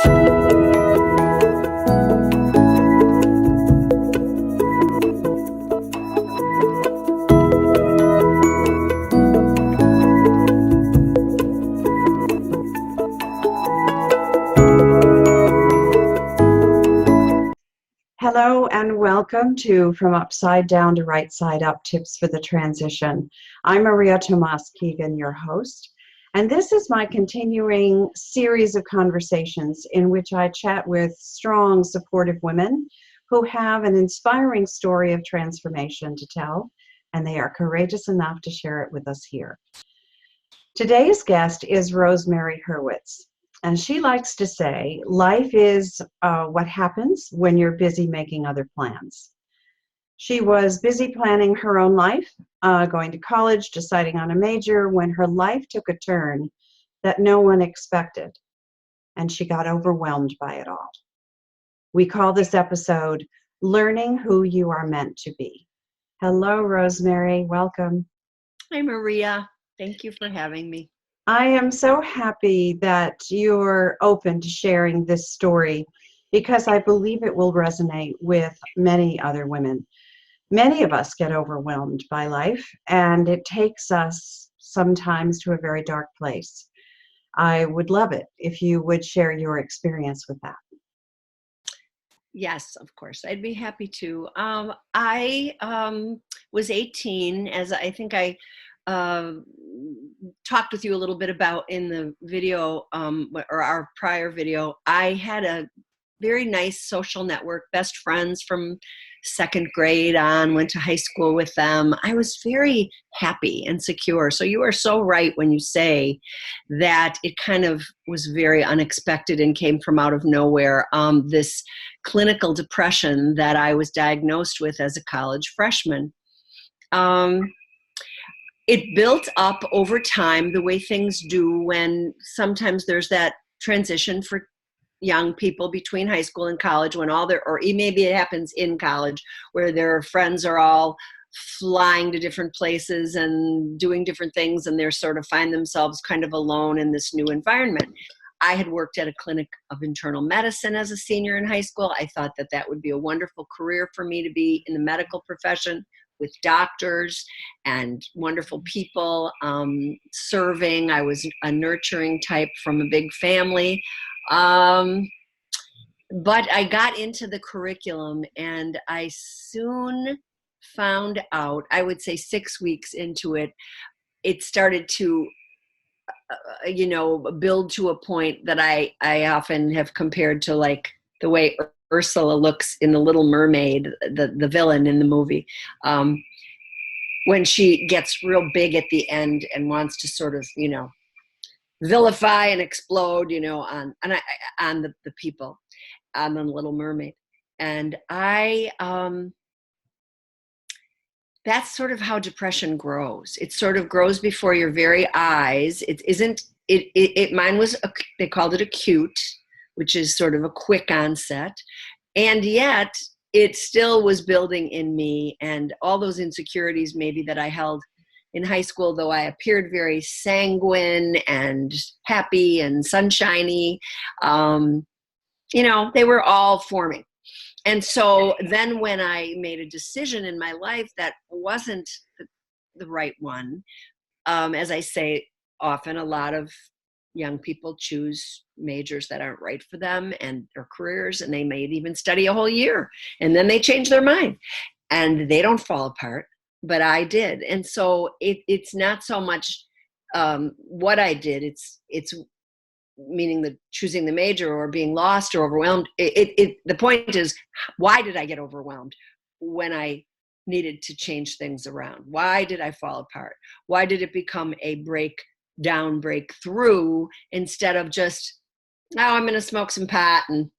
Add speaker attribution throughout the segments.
Speaker 1: Hello and welcome to From Upside Down to Right Side Up Tips for the Transition. I'm Maria Tomás-Keegan, your host, and this is my continuing series of conversations in which I chat with strong, supportive women who have an inspiring story of transformation to tell, and they are courageous enough to share it with us here. Today's guest is Rosemary Hurwitz. And she likes to say, life is what happens when you're busy making other plans. She was busy planning her own life, going to college, deciding on a major, when her life took a turn that no one expected, and she got overwhelmed by it all. We call this episode, Learning Who You Are Meant to Be. Hello, Rosemary. Welcome.
Speaker 2: Hi, Maria. Thank you for having me.
Speaker 1: I am so happy that you're open to sharing this story because I believe it will resonate with many other women. Many of us get overwhelmed by life, and it takes us sometimes to a very dark place. I would love it if you would share your experience with that.
Speaker 2: Yes, of course. I'd be happy to. I was 18, as I think I talked with you a little bit about in the video, or our prior video. I had a very nice social network, best friends from second grade on, went to high school with them. I was very happy and secure. So you are so right when you say that it kind of was very unexpected and came from out of nowhere. This clinical depression that I was diagnosed with as a college freshman. It built up over time the way things do when sometimes there's that transition for young people between high school and college, when all their, or maybe it happens in college, where their friends are all flying to different places and doing different things, and they're sort of find themselves kind of alone in this new environment. I had worked at a clinic of internal medicine as a senior in high school. I thought that that would be a wonderful career for me to be in the medical profession with doctors and wonderful people, serving. I was a nurturing type from a big family. But I got into the curriculum, and I soon found out, I would say 6 weeks into it, it started to build to a point that I often have compared to like the way Ursula looks in The Little Mermaid, the villain in the movie, when she gets real big at the end and wants to sort of, vilify and explode, on the people, on the Little Mermaid. And that's sort of how depression grows. It sort of grows before your very eyes. It isn't. Mine was. They called it acute, which is sort of a quick onset, and yet it still was building in me, and all those insecurities maybe that I held in high school, though I appeared very sanguine and happy and sunshiny, they were all forming. And so then when I made a decision in my life that wasn't the right one, as I say often, a lot of young people choose majors that aren't right for them and their careers, and they may even study a whole year, and then they change their mind, and they don't fall apart, but I did. And so it's not so much what I did, it's meaning the choosing the major or being lost or overwhelmed. The point is, why did I get overwhelmed when I needed to change things around? Why did I fall apart? Why did it become a breakthrough instead of just, now I'm going to smoke some pot and,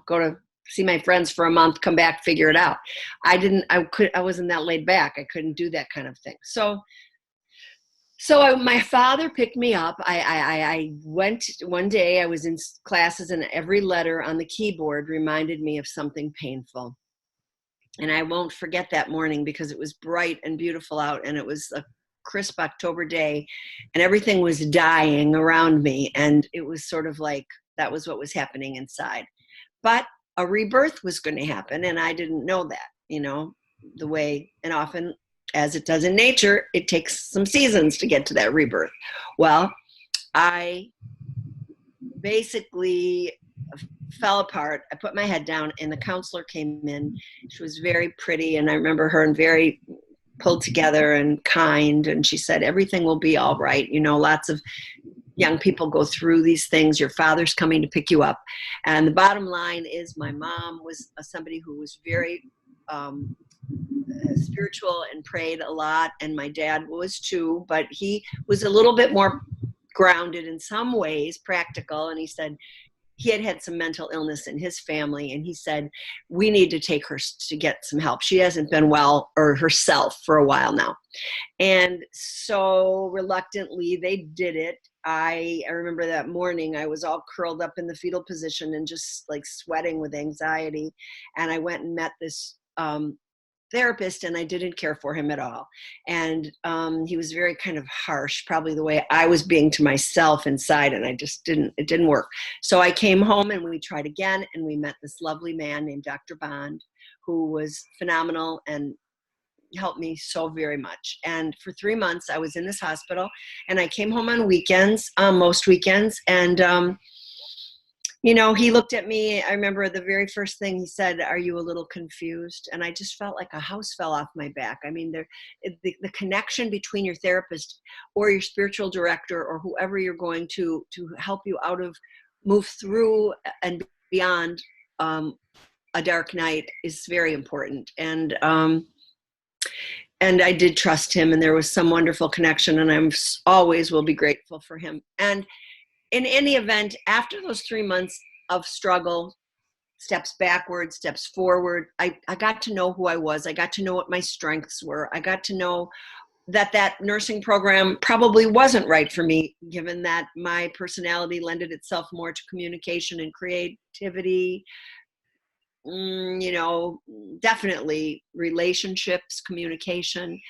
Speaker 2: go to see my friends for a month, come back, figure it out. I wasn't that laid back. I couldn't do that kind of thing. So my father picked me up. I went one day, I was in classes, and every letter on the keyboard reminded me of something painful. And I won't forget that morning because it was bright and beautiful out, and it was a crisp October day, and everything was dying around me. And it was sort of like That was what was happening inside. But a rebirth was going to happen, and I didn't know that, the way, and often, as it does in nature, it takes some seasons to get to that rebirth. Well, I basically fell apart. I put my head down, and the counselor came in. She was very pretty, and I remember her, and very pulled together and kind, and she said, everything will be all right. Lots of young people go through these things. Your father's coming to pick you up. And the bottom line is, my mom was somebody who was very spiritual and prayed a lot, and my dad was too, but he was a little bit more grounded in some ways, practical. And he said he had some mental illness in his family, and he said, we need to take her to get some help. She hasn't been well or herself for a while now. And so reluctantly they did it. I remember that morning I was all curled up in the fetal position and just like sweating with anxiety. And I went and met this therapist, and I didn't care for him at all. And he was very kind of harsh, probably the way I was being to myself inside, and it didn't work. So I came home, and we tried again, and we met this lovely man named Dr. Bond, who was phenomenal and helped me so very much. And for 3 months I was in this hospital, and I came home on weekends, most weekends. And he looked at me. I remember the very first thing he said, are you a little confused? And I just felt like a house fell off my back. I mean, the connection between your therapist or your spiritual director or whoever you're going to help you move through and beyond a dark night is very important. And I did trust him, and there was some wonderful connection, and I'm always will be grateful for him. And in any event, after those 3 months of struggle, steps backward, steps forward, I got to know who I was. I got to know what my strengths were. I got to know that nursing program probably wasn't right for me, given that my personality lended itself more to communication and creativity, definitely relationships, communication.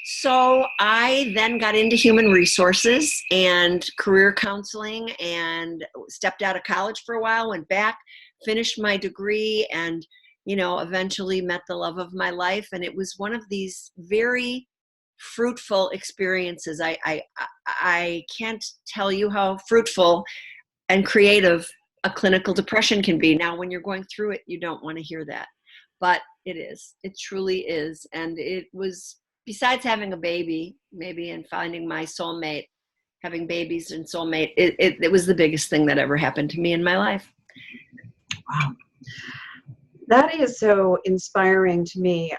Speaker 2: So I then got into human resources and career counseling, and stepped out of college for a while, went back, finished my degree, and, eventually met the love of my life. And it was one of these very fruitful experiences. I can't tell you how fruitful and creative a clinical depression can be. Now, when you're going through it, you don't want to hear that, but it is. It truly is. And it was, besides having a baby, maybe, and finding my soulmate, having babies and soulmate, it was the biggest thing that ever happened to me in my life.
Speaker 1: Wow. That is so inspiring to me.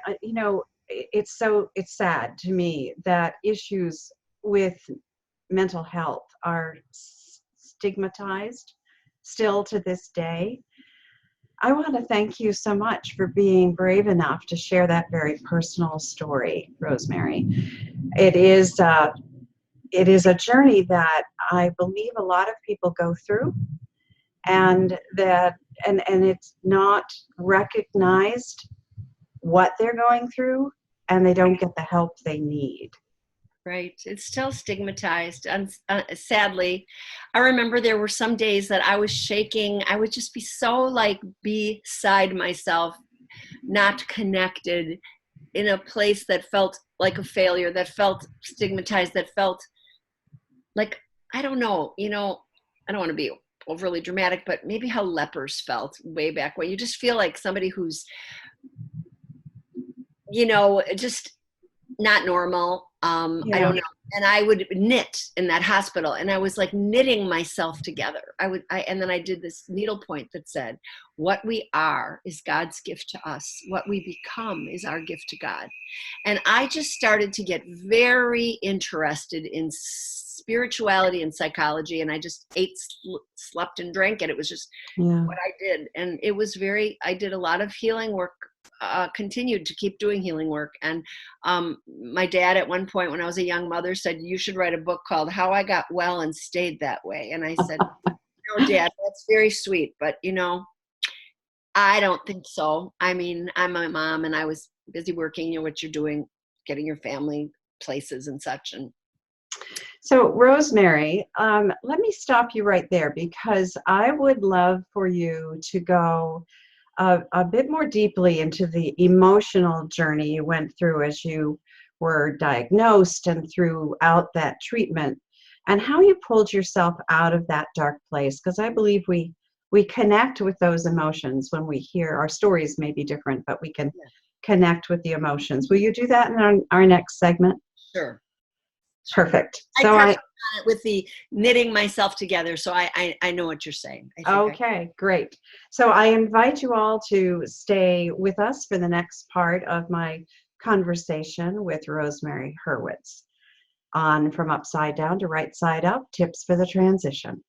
Speaker 1: It's sad to me that issues with mental health are stigmatized still to this day. I want to thank you so much for being brave enough to share that very personal story, Rosemary. It is a journey that I believe a lot of people go through, and it's not recognized what they're going through, and they don't get the help they need.
Speaker 2: Right. It's still stigmatized. And sadly, I remember there were some days that I was shaking. I would just be so beside myself, not connected, in a place that felt like a failure, that felt stigmatized, that felt like, I don't know, I don't want to be overly dramatic, but maybe how lepers felt way back when. You just feel like somebody who's, just not normal.
Speaker 1: Yeah.
Speaker 2: I don't know. And I would knit in that hospital, and I was like knitting myself together. And then I did this needlepoint that said, what we are is God's gift to us. What we become is our gift to God. And I just started to get very interested in spirituality and psychology. And I just ate, slept, and drank it. It was just what I did. And it was I did a lot of healing work, continued to keep doing healing work. And my dad at one point, when I was a young mother, said, you should write a book called How I Got Well and Stayed That Way. And I said, no, Dad, that's very sweet, but I don't think so. I mean, I'm a mom, and I was busy working, what you're doing, getting your family places and such. And
Speaker 1: So, Rosemary, let me stop you right there because I would love for you to go a bit more deeply into the emotional journey you went through as you were diagnosed and throughout that treatment, and how you pulled yourself out of that dark place. Because I believe we connect with those emotions when we hear our stories may be different, but we can
Speaker 2: Yeah.
Speaker 1: connect with the emotions. Will you do that in our next segment?
Speaker 2: Sure.
Speaker 1: Perfect.
Speaker 2: I
Speaker 1: So
Speaker 2: touched on it with the knitting myself together, so I know what you're saying.
Speaker 1: Okay, great. So I invite you all to stay with us for the next part of my conversation with Rosemary Hurwitz on From Upside Down to Right Side Up, Tips for the Transition.